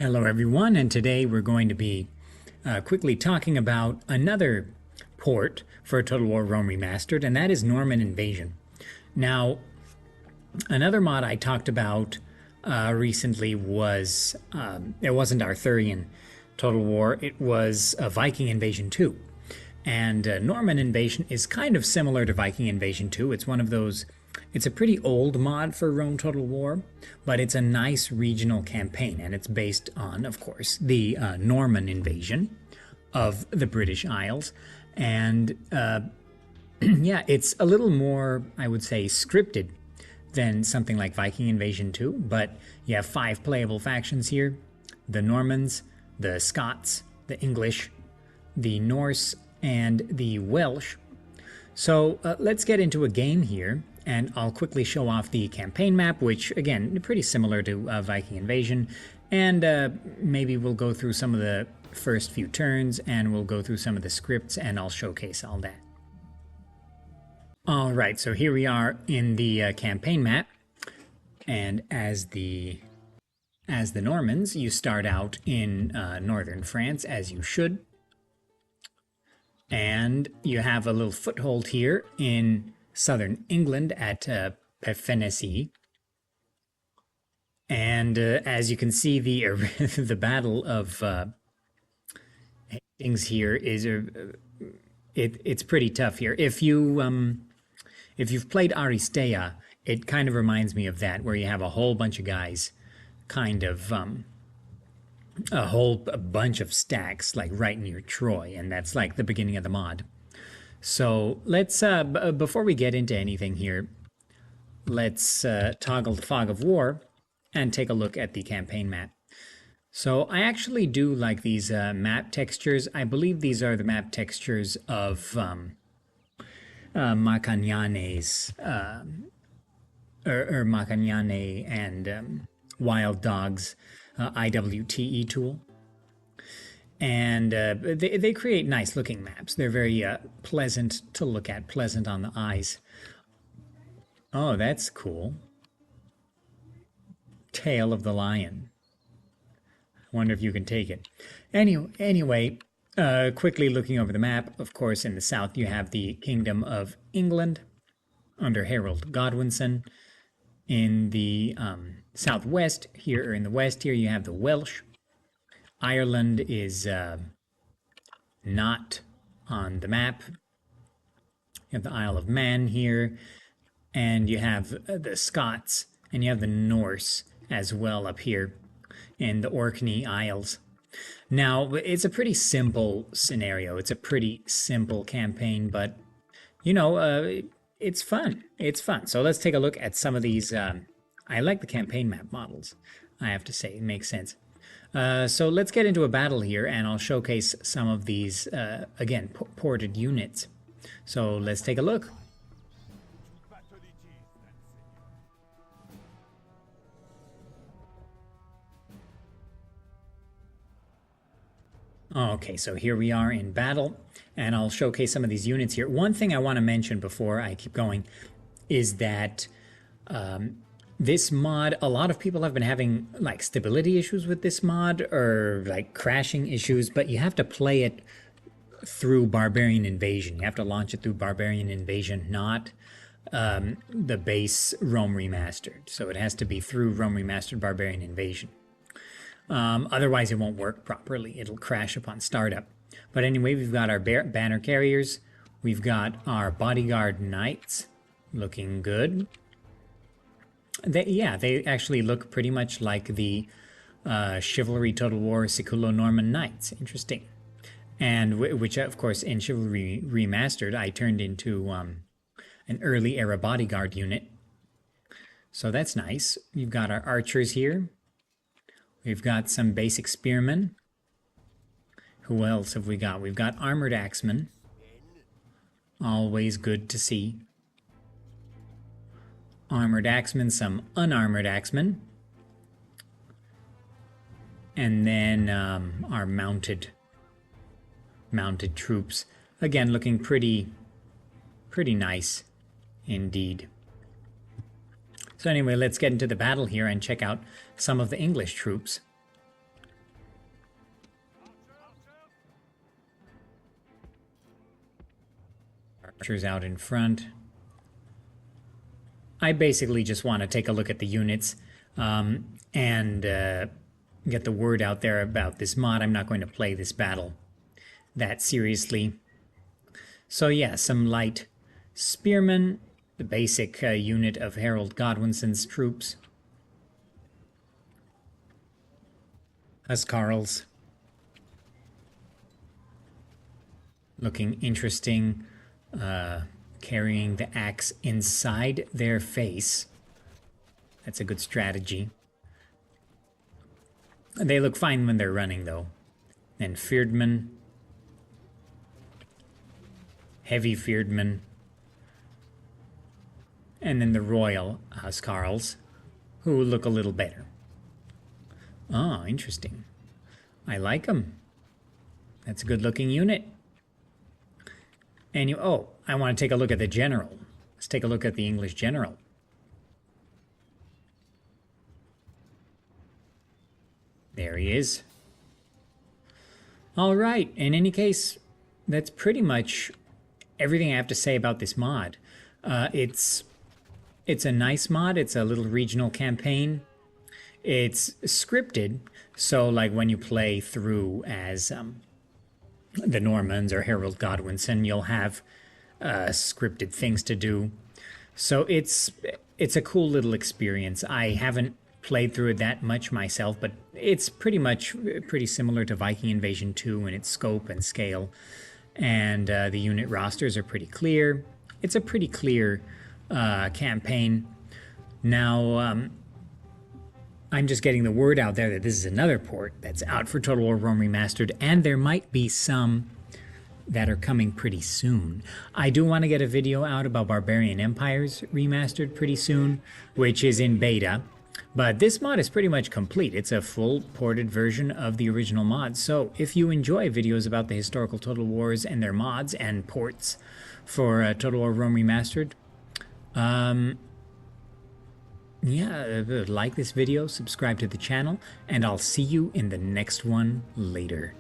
Hello, everyone, and today we're going to be quickly talking about another port for Total War Rome Remastered, and that is Norman Invasion. Now, another mod I talked about recently was, it wasn't Arthurian Total War, it was Viking Invasion 2. And Norman Invasion is kind of similar to Viking Invasion 2. It's one of those, it's a pretty old mod for Rome Total War, but it's a nice regional campaign, and it's based on, of course, the Norman invasion of the British Isles. And yeah, it's a little more, I would say, scripted than something like Viking Invasion 2, but you have 5 playable factions here: the Normans, the Scots, the English, the Norse, and the Welsh. So let's get into a game here, and I'll quickly show off the campaign map, which, again, pretty similar to Viking Invasion, and maybe we'll go through some of the first few turns, and we'll go through some of the scripts, and I'll showcase all that. Alright, so here we are in the campaign map, and as the Normans, you start out in northern France, as you should. And you have a little foothold here in southern England at Pefenesy. And as you can see, the Battle of Hastings here is it's pretty tough here. If you've played Aristea, it kind of reminds me of that, where you have a whole bunch of guys, kind of a bunch of stacks like right near Troy, and that's like the beginning of the mod. So let's before we get into anything here, let's toggle the fog of war and take a look at the campaign map. So I actually do like these map textures. I believe these are the map textures of Macagnane's or Macagnane and Wild Dog's IWTE tool. And they create nice looking maps. They're very pleasant to look at, pleasant on the eyes. Oh, that's cool. Tail of the Lion. I wonder if you can take it. Anyway, quickly looking over the map, of course, in the south you have the Kingdom of England under Harold Godwinson. In the southwest here, or in the west here, you have the Welsh. Ireland is not on the map. You have the Isle of Man here, and you have the Scots, and you have the Norse as well up here in the Orkney Isles. Now, it's a pretty simple scenario. It's a pretty simple campaign, but, you know, it's fun. It's fun. So let's take a look at some of these. I like the campaign map models, I have to say. It makes sense. So let's get into a battle here, and I'll showcase some of these, again, ported units. So let's take a look. Okay, so here we are in battle, and I'll showcase some of these units here. One thing I want to mention before I keep going is that this mod, a lot of people have been having like stability issues with this mod, or like crashing issues, but you have to play it through Barbarian Invasion. You have to launch it through Barbarian Invasion, not the base Rome Remastered. So it has to be through Rome Remastered Barbarian Invasion. Otherwise, it won't work properly. It'll crash upon startup. But anyway, we've got our banner carriers. We've got our bodyguard knights, looking good. They actually look pretty much like the Chivalry Total War Siculo Norman Knights. Interesting. And which, of course, in Chivalry Remastered, I turned into an early era bodyguard unit. So that's nice. We've got our archers here. We've got some basic spearmen. Who else have we got? We've got armored axemen. Always good to see. Armored axemen, some unarmored axemen. And then our mounted troops. Again, looking pretty nice indeed. So anyway, let's get into the battle here and check out some of the English troops. Archers out in front. I basically just want to take a look at the units and get the word out there about this mod. I'm not going to play this battle that seriously. So yeah, some light spearmen, the basic unit of Harold Godwinson's troops. Huscarls. Looking interesting, carrying the axe inside their face. That's a good strategy. They look fine when they're running, though. Then Feardmen. Heavy Feardmen. And then the Royal Huscarls, who look a little better. Oh, interesting. I like them. That's a good-looking unit. And I want to take a look at the general. Let's take a look at the English general. There he is. All right. In any case, that's pretty much everything I have to say about this mod. It's a nice mod. It's a little regional campaign. It's scripted, so like when you play through as the Normans or Harold Godwinson, you'll have scripted things to do. So it's a cool little experience. I haven't played through it that much myself, but it's pretty similar to Viking Invasion 2 in its scope and scale. And the unit rosters are pretty clear. It's a pretty clear campaign. Now, I'm just getting the word out there that this is another port that's out for Total War Rome Remastered, and there might be some that are coming pretty soon. I do want to get a video out about Barbarian Empires Remastered pretty soon, which is in beta. But this mod is pretty much complete. It's a full ported version of the original mod. So if you enjoy videos about the historical Total Wars and their mods and ports for Total War Rome Remastered, yeah, like this video, subscribe to the channel, and I'll see you in the next one later.